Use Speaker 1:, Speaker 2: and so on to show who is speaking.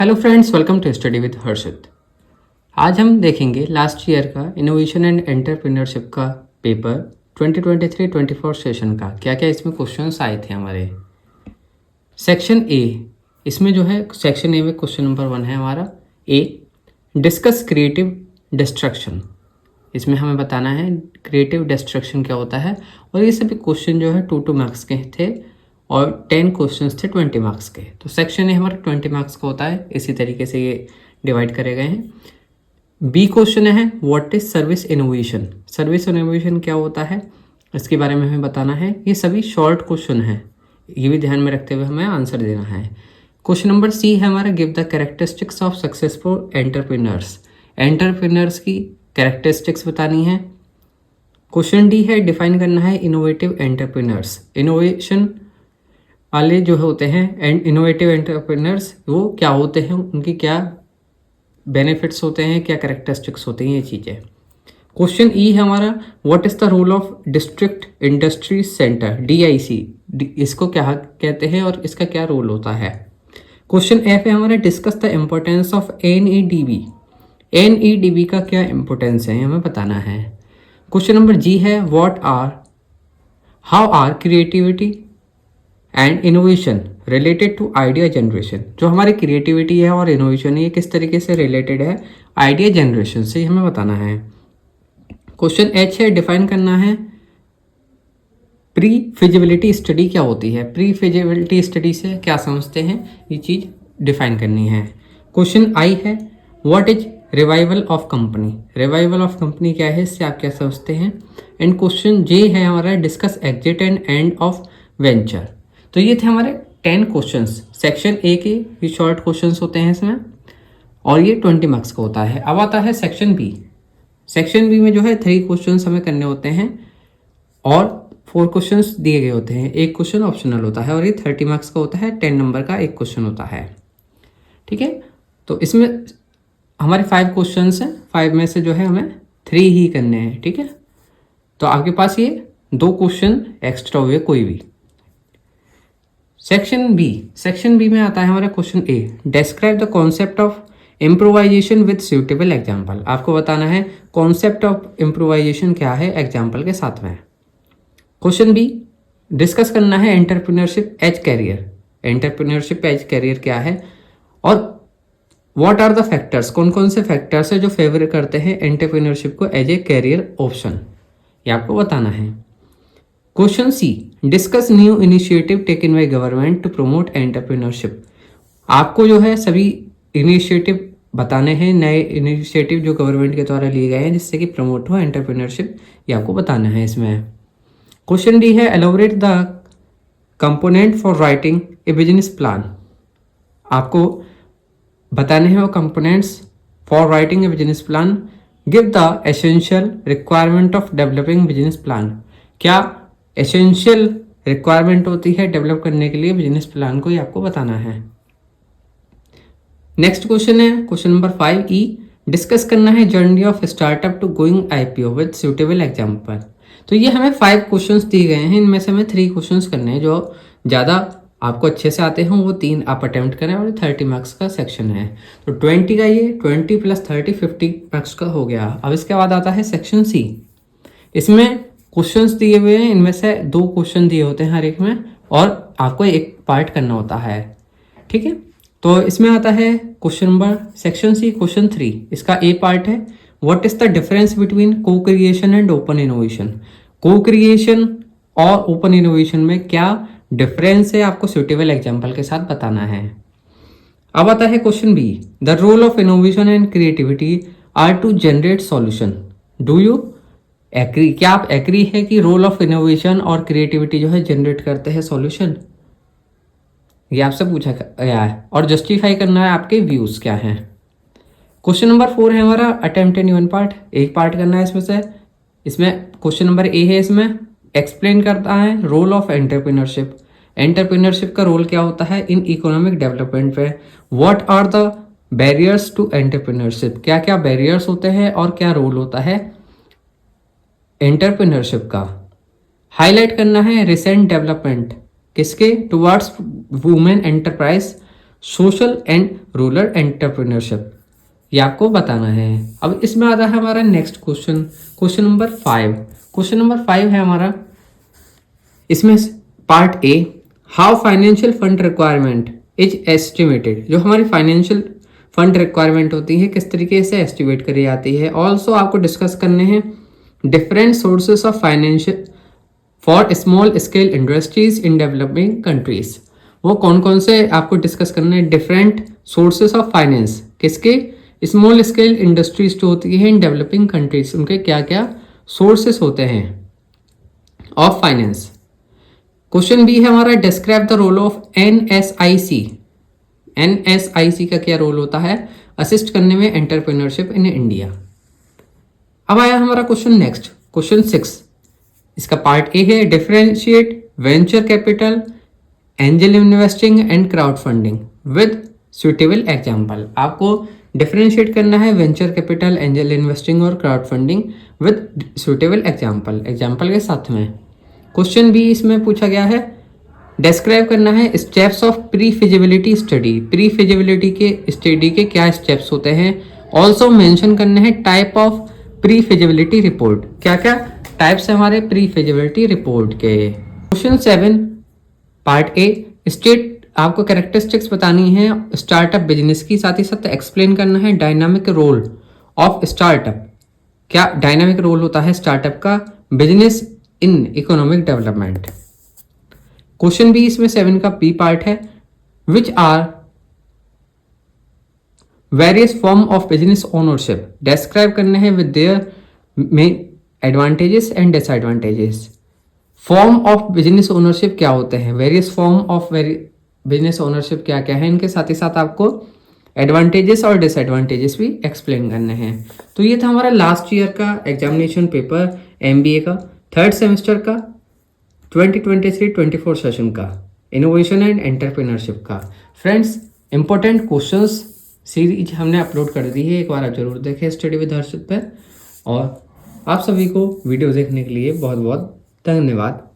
Speaker 1: Hello friends, welcome to study with Harshit. आज हम देखेंगे लास्ट ईयर का इनोवेशन एंड एंटरप्रेन्योरशिप का पेपर 2023-24 सेशन का क्या क्या इसमें क्वेश्चंस आए थे हमारे। सेक्शन ए, इसमें जो है सेक्शन ए में क्वेश्चन नंबर 1 है हमारा ए, डिस्कस क्रिएटिव डिस्ट्रक्शन। इसमें हमें बताना है क्रिएटिव डिस्ट्रक्शन क्या होता है, और ये सभी क्वेश्चन जो है 2 मार्क्स के थे और 10 क्वेश्चंस थे 20 मार्क्स के। तो सेक्शन ए हमारा 20 मार्क्स का होता है, इसी तरीके से ये डिवाइड करे गए हैं। बी क्वेश्चन है what is service innovation. Service innovation क्या होता है इसके बारे में हमें बताना है। ये सभी शॉर्ट क्वेश्चन है, ये भी ध्यान में रखते हुए हमें आंसर देना है। क्वेश्चन नंबर सी है हमारा give the characteristics of successful entrepreneurs. Entrepreneurs की कैरेक्टरिस्टिक्स बतानी है। क्वेश्चन डी है डिफाइन करना है इनोवेटिव एंटरप्रेन्योर्स। इनोवेशन वाले जो होते हैं एंड इनोवेटिव एंटरप्रेन्योर्स वो क्या होते हैं, उनकी क्या बेनिफिट्स होते हैं, क्या कैरेक्टरिस्टिक्स होते हैं, ये चीज़ें। क्वेश्चन ई है हमारा what is the role of district industry centre DIC, इसको क्या कहते हैं और इसका क्या रोल होता है। क्वेश्चन एफ है हमारा discuss the importance of NEDB। NEDB का क्या इम्पोर्टेंस है हमें बताना है। क्वेश्चन नंबर जी है how are creativity and innovation related to idea generation. जो हमारी क्रिएटिविटी है और इनोवेशन है ये किस तरीके से रिलेटेड है आइडिया जनरेशन से, हमें बताना है। क्वेश्चन एच है डिफाइन करना है प्री फिजिबिलिटी स्टडी क्या होती है। प्री फिजिबिलिटी स्टडी से क्या समझते हैं, ये चीज़ डिफाइन करनी है। क्वेश्चन आई है what is revival of company. Revival of company क्या है, इससे आप क्या समझते हैं। एंड क्वेश्चन जे है हमारा discuss exit and end of venture. तो ये थे हमारे 10 क्वेश्चंस सेक्शन ए के, ये शॉर्ट क्वेश्चंस होते हैं इसमें, और ये 20 मार्क्स का होता है। अब आता है सेक्शन बी। सेक्शन बी में जो है 3 क्वेश्चंस हमें करने होते हैं और 4 क्वेश्चंस दिए गए होते हैं, एक क्वेश्चन ऑप्शनल होता है, और ये 30 मार्क्स का होता है। 10 नंबर का एक क्वेश्चन होता है, ठीक है। तो इसमें हमारे 5 क्वेश्चंस हैं, 5 में से जो है हमें 3 ही करने हैं, ठीक है। तो आपके पास ये 2 क्वेश्चन एक्स्ट्रा हुए कोई भी। सेक्शन बी में आता है हमारा question A describe the concept of improvisation with suitable example. आपको बताना है कॉन्सेप्ट ऑफ इम्प्रोवाइजेशन क्या है एग्जाम्पल के साथ में। क्वेश्चन बी डिस्कस करना है entrepreneurship as career. Entrepreneurship as career क्या है और व्हाट आर द फैक्टर्स, कौन कौन से फैक्टर्स है जो फेवर करते हैं एंटरप्रेन्योरशिप को एज ए कैरियर ऑप्शन, ये आपको बताना है। Question C discuss new initiative taken by government to promote entrepreneurship. आपको जो है सभी इनिशिएटिव बताने हैं, नए इनिशिएटिव जो गवर्नमेंट के द्वारा लिए गए हैं जिससे कि प्रमोट हो एंटरप्रेन्योरशिप, ये आपको बताना है इसमें। क्वेश्चन डी है elaborate the component for writing a business plan. आपको बताने हैं वो components for writing a business plan. Give the essential requirement of developing business plan. क्या एसेंशियल रिक्वायरमेंट होती है डेवलप करने के लिए बिजनेस प्लान को, ये आपको बताना है। नेक्स्ट क्वेश्चन है क्वेश्चन नंबर 5 ई डिस्कस करना है journey of startup to going IPO with suitable example. तो ये हमें 5 क्वेश्चंस दिए गए हैं, इनमें से हमें 3 क्वेश्चंस करने हैं। जो ज़्यादा आपको अच्छे से आते हों वो 3 आप अटेम्प्ट करें, और 30 मार्क्स का सेक्शन है। तो 20 का ये 20 + 30 50 मार्क्स का हो गया। अब इसके बाद आता है सेक्शन सी। इसमें क्वेश्चंस दिए हुए हैं, इनमें से 2 क्वेश्चन दिए होते हैं हर एक में, और आपको एक पार्ट करना होता है, ठीक है। तो इसमें आता है question number section C question 3, इसका ए पार्ट है what is the difference between cocreation and open innovation. Cocreation और ओपन इनोवेशन में क्या डिफरेंस है आपको सुटेबल एग्जाम्पल के साथ बताना है। अब आता है question B the role of innovation and creativity are to generate solution. Do you agree, क्या आप एग्री है कि रोल ऑफ इनोवेशन और क्रिएटिविटी जो है जनरेट करते हैं सॉल्यूशन, ये आपसे पूछा गया है, और जस्टिफाई करना है आपके व्यूज क्या हैं। क्वेश्चन नंबर 4 है हमारा अटेम्प्ट इन 1 पार्ट, एक पार्ट करना है इसमें से। इसमें क्वेश्चन नंबर ए है, इसमें एक्सप्लेन करता है रोल ऑफ एंटरप्रेन्योरशिप। एंटरप्रेन्योरशिप का रोल क्या होता है इन इकोनॉमिक डेवलपमेंट पे। What are the barriers to entrepreneurship, क्या क्या बैरियर्स होते हैं और क्या रोल होता है एंटरप्रेन्योरशिप का। हाईलाइट करना है रिसेंट डेवलपमेंट किसके towards women enterprise social and rural entrepreneurship, ये आपको बताना है। अब इसमें आता है हमारा next question, question number 5। Question number 5 है हमारा, इसमें part A, how financial fund requirement is estimated. जो हमारी फाइनेंशियल फंड रिक्वायरमेंट होती है किस तरीके से एस्टिमेट करी जाती है। ऑल्सो आपको डिस्कस करने हैं different sources of financial for small scale industries in developing countries. वो कौन कौन से आपको डिस्कस करने हैं डिफरेंट सोर्सेस ऑफ फाइनेंस, किसके, स्मॉल स्केल इंडस्ट्रीज जो होती है इन डेवलपिंग कंट्रीज, उनके क्या क्या सोर्सेस होते हैं ऑफ फाइनेंस। क्वेश्चन बी है हमारा, describe the role of NSIC. NSIC का क्या रोल होता है असिस्ट करने में एंटरप्रेन्योरशिप इन इंडिया। अब आया हमारा क्वेश्चन नेक्स्ट, क्वेश्चन 6। इसका पार्ट ए है, differentiate venture capital, angel investing and crowd funding with suitable example. आपको डिफरेंशिएट करना है वेंचर कैपिटल, एंजल इन्वेस्टिंग और crowd funding with suitable example, example के साथ में। क्वेश्चन बी इसमें पूछा गया है, डिस्क्राइब करना है steps of pre feasibility study. Pre feasibility के स्टडी के क्या स्टेप्स होते हैं। ऑल्सो मेंशन करने हैं type of pre feasibility report, क्या क्या टाइप्स है हमारे प्री फिजिबिलिटी रिपोर्ट के। क्वेश्चन 7 पार्ट ए, स्टेट, आपको कैरेक्टरिस्टिक्स बतानी है स्टार्टअप बिजनेस की, साथ ही साथ एक्सप्लेन करना है डायनामिक रोल ऑफ स्टार्टअप। क्या डायनामिक रोल होता है स्टार्टअप का business in economic development. Question B इसमें 7 का बी पार्ट है, which are various form of business ownership. Describe करने हैं with their main advantages and disadvantages. Form of business ownership क्या होते हैं, various form of business ownership क्या क्या है, इनके साथ ही साथ आपको एडवांटेजेस और डिसएडवांटेजेस भी एक्सप्लेन करने हैं। तो ये था हमारा लास्ट ईयर का एग्जामिनेशन पेपर एमबीए का, थर्ड सेमेस्टर का 2023-24 सेशन का, इनोवेशन एंड एंटरप्रेन्योरशिप का। फ्रेंड्स, इंपॉर्टेंट क्वेश्चंस सीरीज हमने अपलोड कर दी है, एक बार आप जरूर देखें स्टडी विद हर्षित पर। और आप सभी को वीडियो देखने के लिए बहुत बहुत धन्यवाद।